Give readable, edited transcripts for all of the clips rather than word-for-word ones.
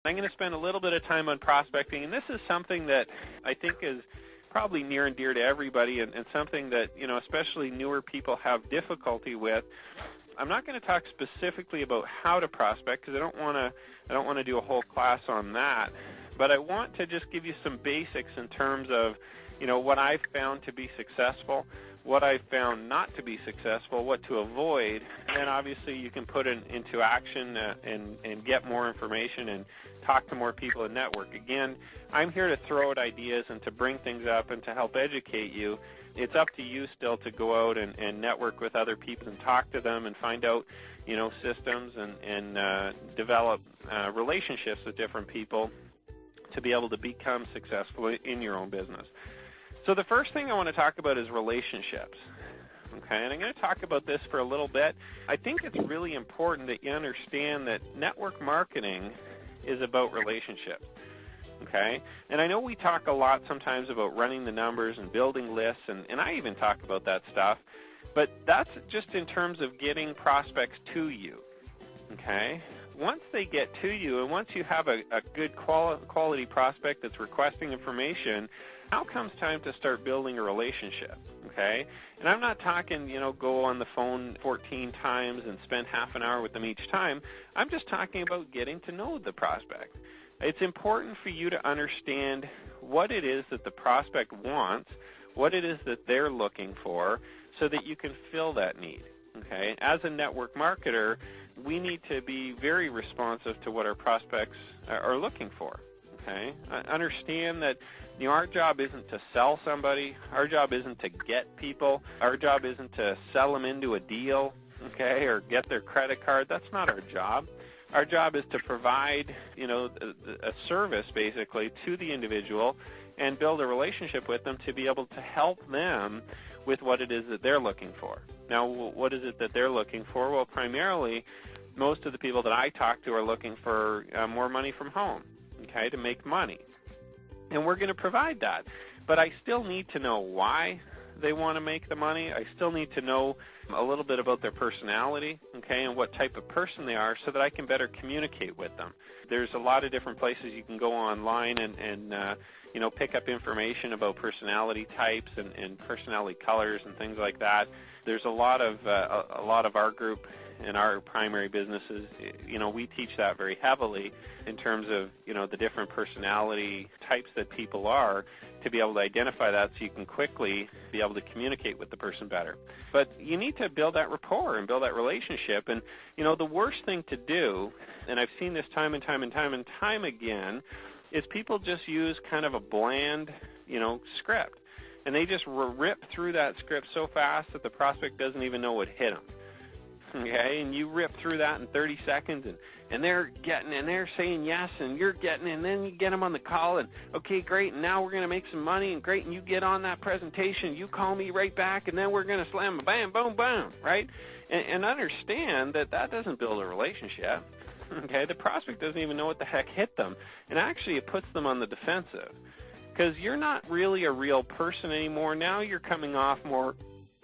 I'm going to spend a little bit of time on prospecting, and this is something that I think is probably near and dear to everybody, and something that, especially newer people have difficulty with. I'm not going to talk specifically about how to prospect because I don't want to do a whole class on that, but I want to just give you some basics in terms of, what I've found to be successful, what I've found not to be successful, what to avoid, and then obviously you can put it into action and get more information and talk to more people and network. Again, I'm here to throw out ideas and to bring things up and to help educate you. It's up to you still to go out and network with other people and talk to them and find out, systems and develop relationships with different people to be able to become successful in your own business. So the first thing I want to talk about is relationships. Okay, and I'm going to talk about this for a little bit. I think it's really important that you understand that network marketing is about relationships. Okay, and I know we talk a lot sometimes about running the numbers and building lists, and I even talk about that stuff, but that's just in terms of getting prospects to you. Okay, once they get to you and once you have a good quality prospect that's requesting information, now comes time to start building a relationship, okay? And I'm not talking, go on the phone 14 times and spend half an hour with them each time. I'm just talking about getting to know the prospect. It's important for you to understand what it is that the prospect wants, what it is that they're looking for, so that you can fill that need, okay? As a network marketer, we need to be very responsive to what our prospects are looking for, okay? Understand that our job isn't to sell somebody. Our job isn't to get people. Our job isn't to sell them into a deal, okay, or get their credit card. That's not our job. Our job is to provide, a service basically to the individual and build a relationship with them to be able to help them with what it is that they're looking for. Now, what is it that they're looking for? Well, primarily, most of the people that I talk to are looking for more money from home, okay, to make money. And we're going to provide that. But I still need to know why they want to make the money. I still need to know a little bit about their personality, okay, and what type of person they are so that I can better communicate with them. There's a lot of different places you can go online and pick up information about personality types and personality colors and things like that. There's a lot of our group in our primary businesses, we teach that very heavily in terms of, the different personality types that people are, to be able to identify that so you can quickly be able to communicate with the person better. But you need to build that rapport and build that relationship. And, the worst thing to do, and I've seen this time and time and time and time again, is people just use kind of a bland, script. And they just rip through that script so fast that the prospect doesn't even know what hit them. Okay, and you rip through that in 30 seconds, and they're getting, and they're saying yes, and you're getting, and then you get them on the call, and okay, great, and now we're going to make some money, and great, and you get on that presentation, you call me right back, and then we're going to slam, bam, boom, boom, right? And understand that doesn't build a relationship. Okay, the prospect doesn't even know what the heck hit them, and actually it puts them on the defensive, because you're not really a real person anymore. Now you're coming off more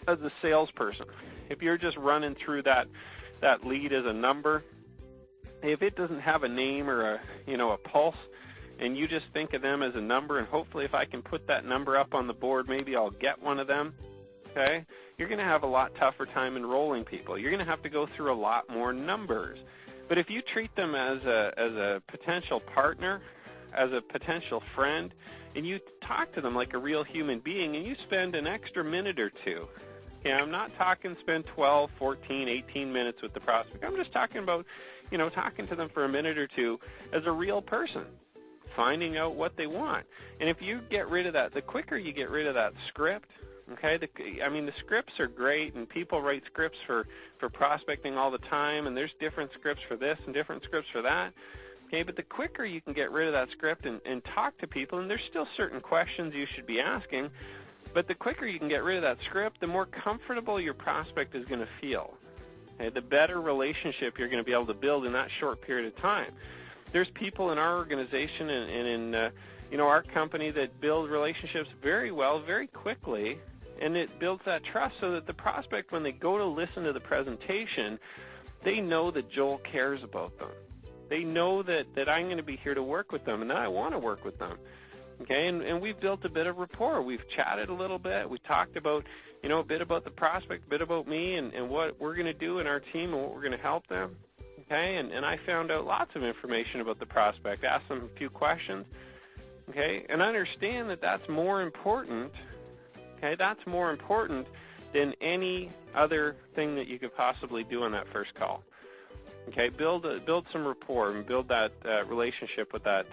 as a salesperson. If you're just running through that lead as a number, if it doesn't have a name or a pulse, and you just think of them as a number, and hopefully if I can put that number up on the board, maybe I'll get one of them, okay, you're going to have a lot tougher time enrolling people. You're going to have to go through a lot more numbers. But if you treat them as a potential partner, as a potential friend, and you talk to them like a real human being, and you spend an extra minute or two, yeah, I'm not talking spend 12, 14, 18 minutes with the prospect. I'm just talking about, talking to them for a minute or two as a real person, finding out what they want. And if you get rid of that, the quicker you get rid of that script, okay, the scripts are great, and people write scripts for prospecting all the time, and there's different scripts for this and different scripts for that. Okay, but the quicker you can get rid of that script and talk to people, and there's still certain questions you should be asking, but the quicker you can get rid of that script, the more comfortable your prospect is going to feel. Okay, the better relationship you're going to be able to build in that short period of time. There's people in our organization and in our company that build relationships very well, very quickly, and it builds that trust so that the prospect, when they go to listen to the presentation, they know that Joel cares about them. They know that I'm going to be here to work with them and that I want to work with them. Okay, and we've built a bit of rapport. We've chatted a little bit. We talked about, a bit about the prospect, a bit about me and what we're going to do in our team and what we're going to help them. Okay, and I found out lots of information about the prospect, asked them a few questions. Okay, and understand that that's more important. Okay, that's more important than any other thing that you could possibly do on that first call. Okay, build some rapport and build that relationship with that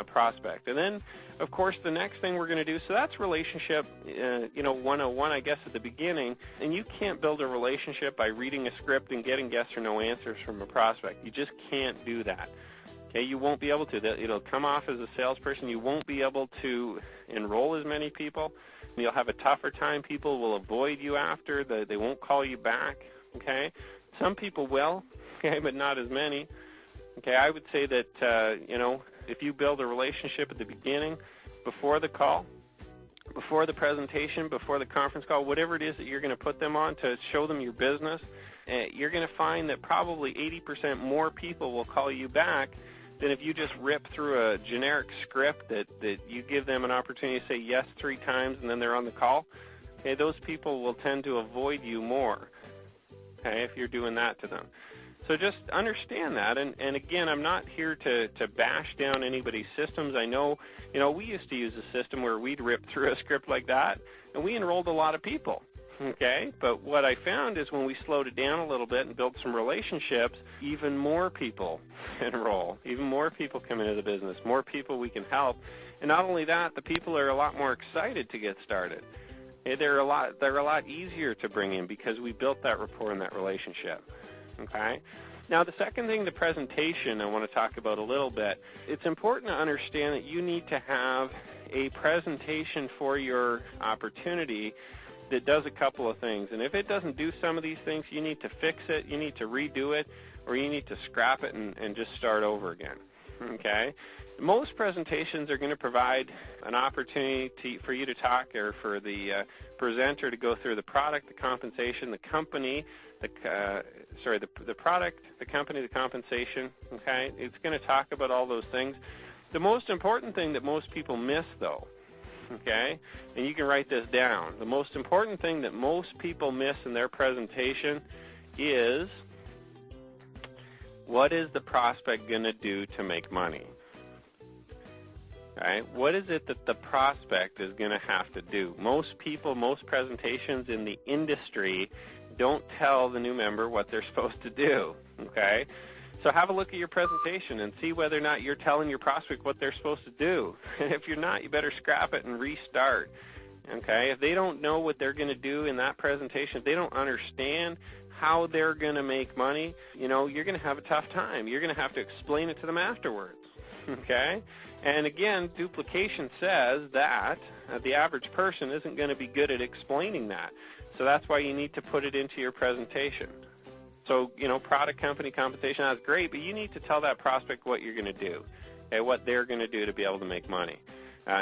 prospect. And then, of course, the next thing we're going to do, so that's relationship, 101, I guess, at the beginning. And you can't build a relationship by reading a script and getting yes or no answers from a prospect. You just can't do that. Okay, you won't be able to. It'll come off as a salesperson. You won't be able to enroll as many people. You'll have a tougher time. People will avoid you after. They won't call you back. Okay, some people will. Okay, but not as many. Okay, I would say that, if you build a relationship at the beginning, before the call, before the presentation, before the conference call, whatever it is that you're going to put them on to show them your business, you're going to find that probably 80% more people will call you back than if you just rip through a generic script that you give them an opportunity to say yes 3 times and then they're on the call. Okay, those people will tend to avoid you more, okay, if you're doing that to them. So just understand that, and again, I'm not here to bash down anybody's systems. I know, we used to use a system where we'd rip through a script like that, and we enrolled a lot of people, okay? But what I found is when we slowed it down a little bit and built some relationships, even more people enroll, even more people come into the business, more people we can help. And not only that, the people are a lot more excited to get started. They're a lot easier to bring in because we built that rapport and that relationship. Okay. Now, the second thing, the presentation, I want to talk about a little bit. It's important to understand that you need to have a presentation for your opportunity that does a couple of things. And if it doesn't do some of these things, you need to fix it, you need to redo it, or you need to scrap it and just start over again. Okay. Most presentations are going to provide an opportunity for you to talk, or for the presenter to go through the product, the compensation, the company, the product, the company, the compensation. Okay, it's going to talk about all those things. The most important thing that most people miss, though, okay, and you can write this down, the most important thing that most people miss in their presentation is, what is the prospect going to do to make money? Right? What is it that the prospect is going to have to do? Most people, most presentations in the industry don't tell the new member what they're supposed to do. Okay? So have a look at your presentation and see whether or not you're telling your prospect what they're supposed to do. And if you're not, you better scrap it and restart. Okay? If they don't know what they're going to do in that presentation, if they don't understand how they're going to make money, you're going to have a tough time. You're going to have to explain it to them afterwards. Okay? And again, duplication says that the average person isn't going to be good at explaining that. So that's why you need to put it into your presentation. So, product, company, compensation, that's great, but you need to tell that prospect what you're going to do, okay, what they're going to do to be able to make money.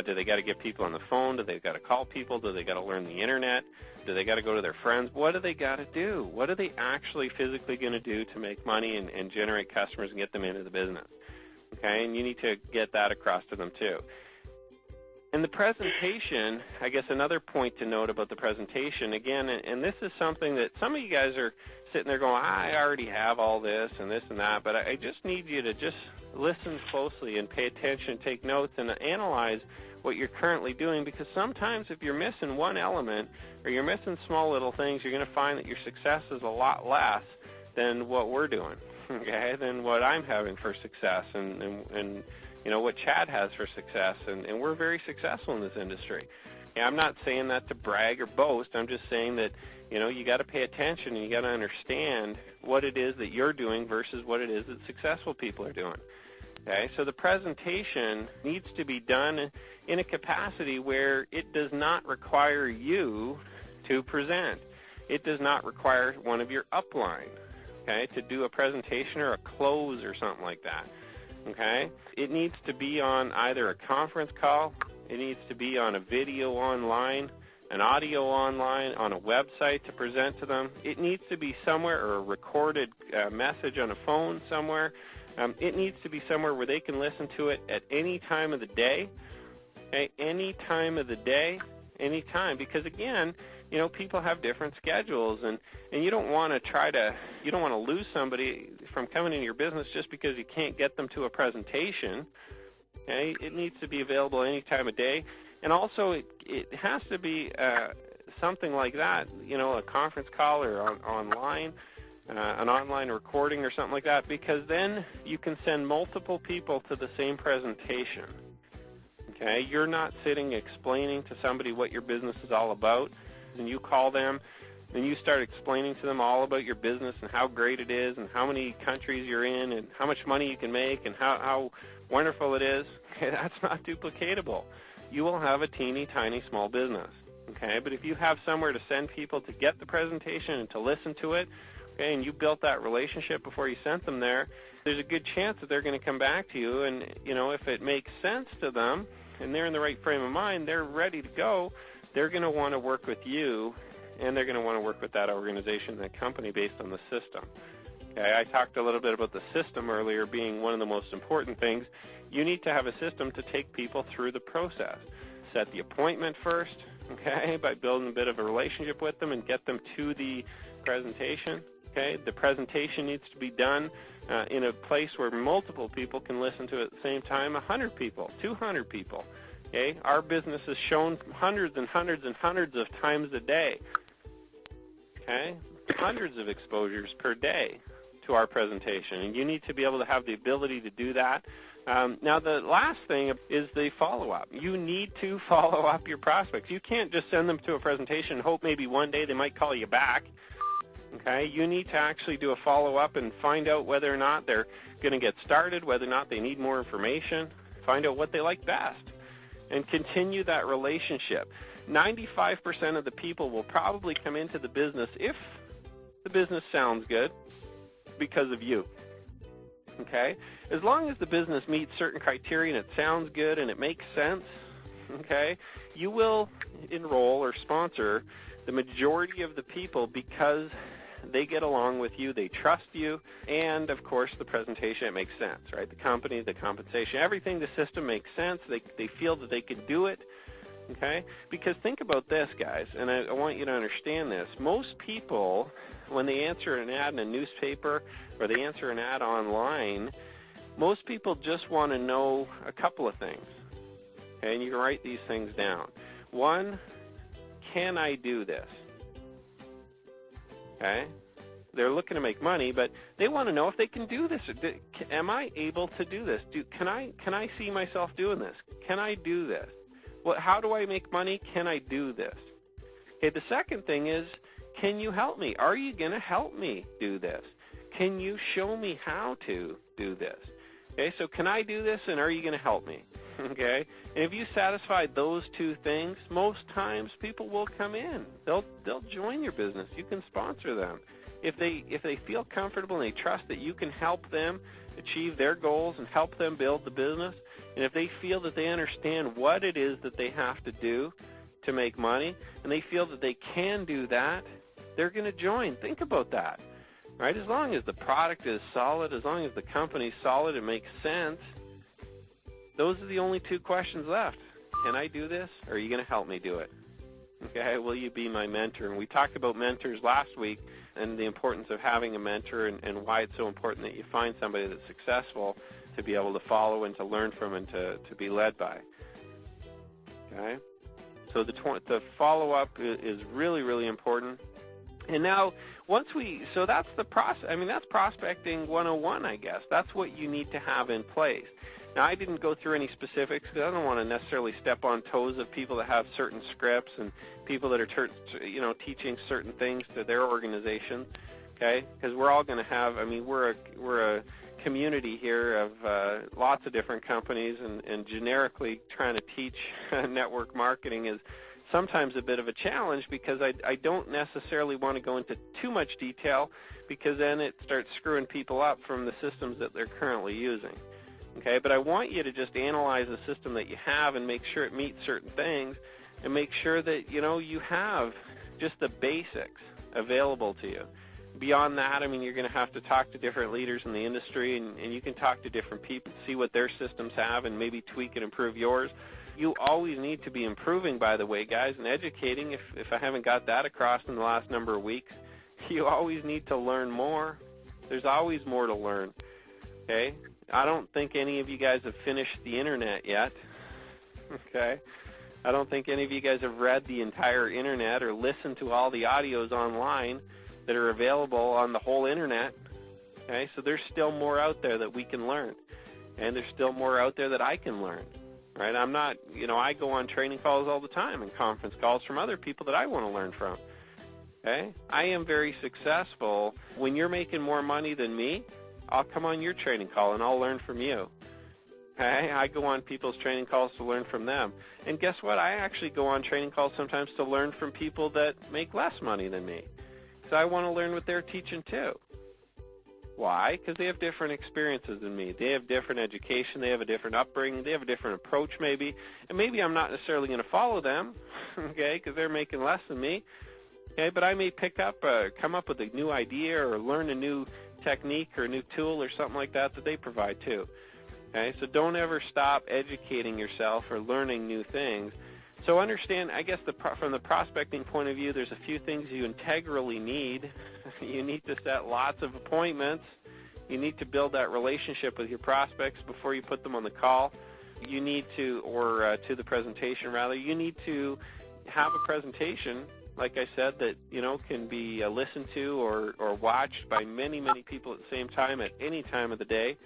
Do they got to get people on the phone? Do they got to call people? Do they got to learn the internet? Do they got to go to their friends? What do they got to do? What are they actually physically going to do to make money and generate customers and get them into the business? Okay, and you need to get that across to them too. And the presentation, I guess another point to note about the presentation, again, and this is something that some of you guys are sitting there going, I already have all this and that, but I just need you to just listen closely and pay attention, take notes, and analyze what you're currently doing, because sometimes if you're missing one element or you're missing small little things, you're going to find that your success is a lot less than what we're doing, okay, than what I'm having for success and what Chad has for success, and we're very successful in this industry. Yeah, I'm not saying that to brag or boast. I'm just saying that, you got to pay attention and you got to understand what it is that you're doing versus what it is that successful people are doing. Okay, so the presentation needs to be done in a capacity where it does not require you to present. It does not require one of your upline, okay, to do a presentation or a close or something like that. Okay, it needs to be on either a conference call, it needs to be on a video online, an audio online, on a website to present to them. It needs to be somewhere, or a recorded message on a phone somewhere. It needs to be somewhere where they can listen to it at any time of the day, okay? Any time of the day, any time, because again, people have different schedules, and you don't want to lose somebody from coming into your business just because you can't get them to a presentation. Okay? It needs to be available any time of day, and also it has to be something like that, a conference call or online, an online recording or something like that, because then you can send multiple people to the same presentation. Okay? You're not sitting explaining to somebody what your business is all about, and you call them and you start explaining to them all about your business and how great it is and how many countries you're in and how much money you can make and how wonderful it is. Okay, that's not duplicatable. You will have a teeny tiny small business. Okay, but if you have somewhere to send people to get the presentation and to listen to it, okay, and you built that relationship before you sent them there, there's a good chance that they're going to come back to you, and if it makes sense to them and they're in the right frame of mind, they're ready to go, they're going to want to work with you, and they're going to want to work with that organization, that company, based on the system. Okay, I talked a little bit about the system earlier being one of the most important things. You need to have a system to take people through the process. Set the appointment first, okay, by building a bit of a relationship with them and get them to the presentation. Okay, the presentation needs to be done in a place where multiple people can listen to it at the same time, 100 people, 200 people. Okay, our business is shown hundreds and hundreds and hundreds of times a day. Okay, hundreds of exposures per day to our presentation, and you need to be able to have the ability to do that. Now, the last thing is the follow-up. You need to follow up your prospects. You can't just send them to a presentation and hope maybe one day they might call you back. Okay, you need to actually do a follow-up and find out whether or not they're going to get started, whether or not they need more information, find out what they like best, and continue that relationship. 95% of the people will probably come into the business, if the business sounds good, because of you. Okay? As long as the business meets certain criteria and it sounds good and it makes sense, okay, you will enroll or sponsor the majority of the people because they get along with you, they trust you, and of course the presentation, it makes sense, right? The company, the compensation, everything, the system makes sense. They feel that they can do it, okay? Because think about this, guys, and I want you to understand this. Most people, when they answer an ad in a newspaper or they answer an ad online, most people just want to know a couple of things, okay? And you can write these things down. One, can I do this? Okay? They're looking to make money, but they want to know if they can do this. Am I able to do this? Can I see myself doing this? Can I do this? Well, how do I make money? Can I do this? Okay, the second thing is, can you help me? Are you going to help me do this? Can you show me how to do this? Okay, so can I do this, and are you going to help me? Okay, and if you satisfy those two things, most times people will come in. They'll join your business. You can sponsor them. If they feel comfortable and they trust that you can help them achieve their goals and help them build the business, and if they feel that they understand what it is that they have to do to make money, and they feel that they can do that, they're going to join. Think about that, right? As long as the product is solid, as long as the company's solid and makes sense, those are the only two questions left. Can I do this, or are you going to help me do it? Okay, will you be my mentor? And we talked about mentors last week and the importance of having a mentor, and why it's so important that you find somebody that's successful to be able to follow and to learn from and to be led by. Okay? So the follow-up is really, really important. And now, so that's the process. I mean, that's prospecting 101, I guess. That's what you need to have in place. Now, I didn't go through any specifics because I don't want to necessarily step on toes of people that have certain scripts and people that are, teaching certain things to their organization, okay? Because we're all going to have, we're a community here of lots of different companies, and generically trying to teach network marketing is sometimes a bit of a challenge because I don't necessarily want to go into too much detail, because then it starts screwing people up from the systems that they're currently using. Okay, but I want you to just analyze the system that you have and make sure it meets certain things, and make sure that you have just the basics available to you. Beyond that, I mean, you're going to have to talk to different leaders in the industry, and you can talk to different people, see what their systems have, and maybe tweak and improve yours. You always need to be improving, by the way, guys, and educating. If I haven't got that across in the last number of weeks, you always need to learn more. There's always more to learn, okay? I don't think any of you guys have finished the internet yet, okay? I don't think any of you guys have read the entire internet or listened to all the audios online that are available on the whole internet, okay? So there's still more out there that we can learn, and there's still more out there that I can learn, right? I'm not, I go on training calls all the time and conference calls from other people that I want to learn from, okay? I am very successful. When you're making more money than me, I'll come on your training call and I'll learn from you. Okay? I go on people's training calls to learn from them. And guess what? I actually go on training calls sometimes to learn from people that make less money than me. So I want to learn what they're teaching too. Why? Because they have different experiences than me. They have different education. They have a different upbringing. They have a different approach maybe. And maybe I'm not necessarily going to follow them, okay, because they're making less than me. Okay, but I may come up with a new idea or learn a new technique or a new tool or something like that they provide too. Okay, so don't ever stop educating yourself or learning new things. So understand, I guess, from the prospecting point of view, there's a few things you integrally need. You need to set lots of appointments. You need to build that relationship with your prospects before you put them on the call. You need to, or to the presentation rather, you need to have a presentation, like I said, that can be listened to or watched by many, many people at the same time at any time of the day.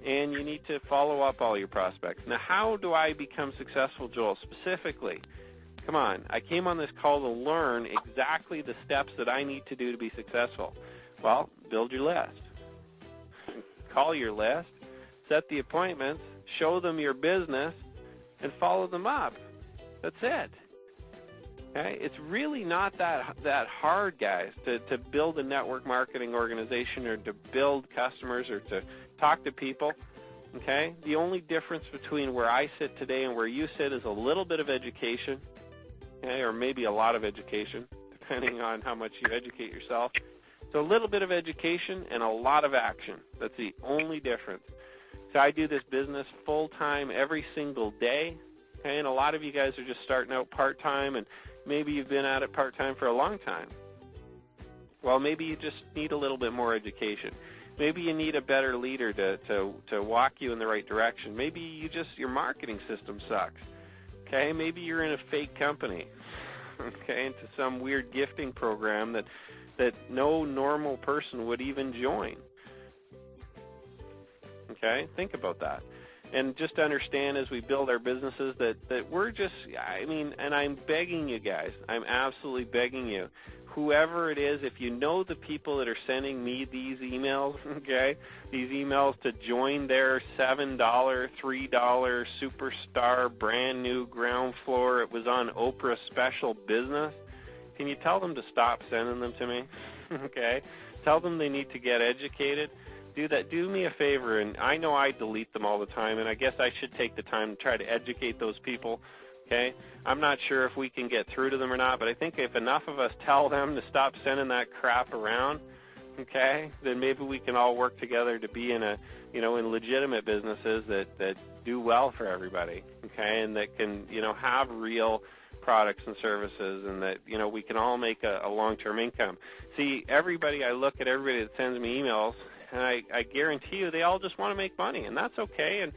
And you need to follow up all your prospects. Now, how do I become successful, Joel, specifically? Come on, I came on this call to learn exactly the steps that I need to do to be successful. Well, build your list. Call your list, set the appointments, show them your business, and follow them up. That's it. Okay? It's really not that hard, guys, to build a network marketing organization or to build customers or to talk to people. Okay? The only difference between where I sit today and where you sit is a little bit of education, okay, or maybe a lot of education, depending on how much you educate yourself. So a little bit of education and a lot of action. That's the only difference. So I do this business full-time every single day, okay, and a lot of you guys are just starting out part-time, and maybe you've been at it part-time for a long time. Well, maybe you just need a little bit more education. Maybe you need a better leader to walk you in the right direction. Maybe your marketing system sucks. Okay, maybe you're in a fake company, okay, into some weird gifting program that no normal person would even join. Okay, think about that. And just understand as we build our businesses that we're just, and I'm begging you guys, I'm absolutely begging you, whoever it is, if you know the people that are sending me these emails, okay, these emails to join their $7, $3 superstar brand new ground floor, it was on Oprah special business, can you tell them to stop sending them to me? Okay? Tell them they need to get educated. Do that. Do me a favor, and I know I delete them all the time, and I guess I should take the time to try to educate those people. Okay? I'm not sure if we can get through to them or not, but I think if enough of us tell them to stop sending that crap around, okay, then maybe we can all work together to be in in legitimate businesses that do well for everybody, okay, and that can, have real products and services, and that, we can all make a long-term income. See, I look at everybody that sends me emails, and I guarantee you they all just want to make money, and that's okay. And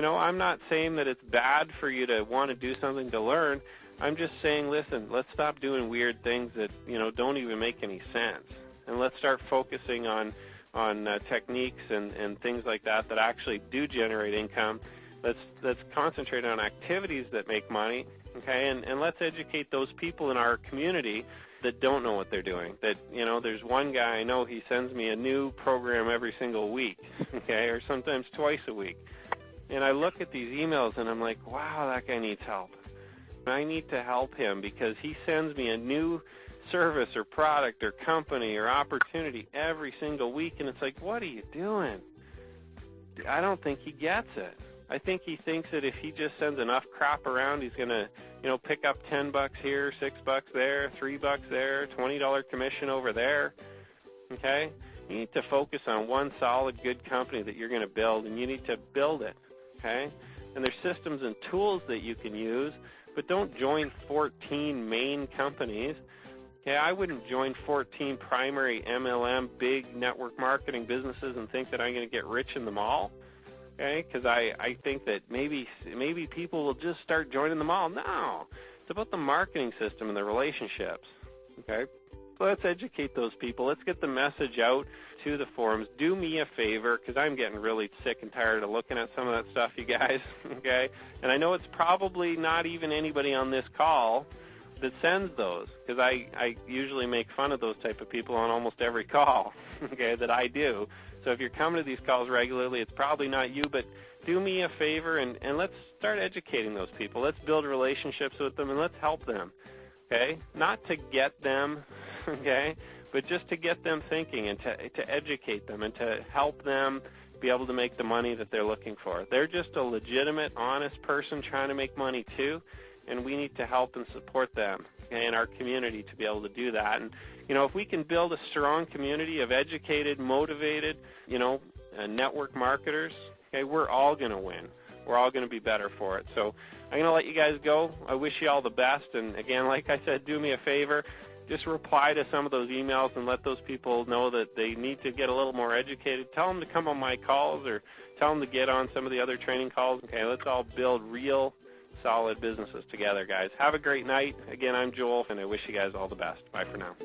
I'm not saying that it's bad for you to want to do something to learn. I'm just saying, listen, let's stop doing weird things that, don't even make any sense. And let's start focusing on techniques and things like that actually do generate income. Let's concentrate on activities that make money, okay? And let's educate those people in our community that don't know what they're doing. That, there's one guy I know, he sends me a new program every single week, okay, or sometimes twice a week. And I look at these emails and I'm like, wow, that guy needs help. I need to help him because he sends me a new service or product or company or opportunity every single week, and it's like, what are you doing? I don't think he gets it. I think he thinks that if he just sends enough crap around, he's going to, pick up $10 here, $6 there, $3 there, $20 commission over there. okay? You need to focus on one solid, good company that you're going to build, and you need to build it, okay? And there's systems and tools that you can use, but don't join 14 main companies. Okay, I wouldn't join 14 primary MLM big network marketing businesses and think that I'm going to get rich in them all. Okay, because I think that maybe people will just start joining them all. No, it's about the marketing system and the relationships. Okay, so let's educate those people. Let's get the message out to the forums. Do me a favor, because I'm getting really sick and tired of looking at some of that stuff, you guys. Okay, and I know it's probably not even anybody on this call that sends those, because I usually make fun of those type of people on almost every call, okay, that I do. So if you're coming to these calls regularly, it's probably not you, but do me a favor and let's start educating those people. Let's build relationships with them and let's help them, okay? Not to get them, okay, but just to get them thinking and to educate them and to help them be able to make the money that they're looking for. They're just a legitimate, honest person trying to make money too, and we need to help and support them, okay, in our community to be able to do that. And, you know, if we can build a strong community of educated, motivated, you know, network marketers, okay, we're all going to win. We're all going to be better for it. So I'm going to let you guys go. I wish you all the best. And, again, like I said, do me a favor. Just reply to some of those emails and let those people know that they need to get a little more educated. Tell them to come on my calls or tell them to get on some of the other training calls. Okay, let's all build real solid businesses together, guys. Have a great night. Again, I'm Joel, and I wish you guys all the best. Bye for now.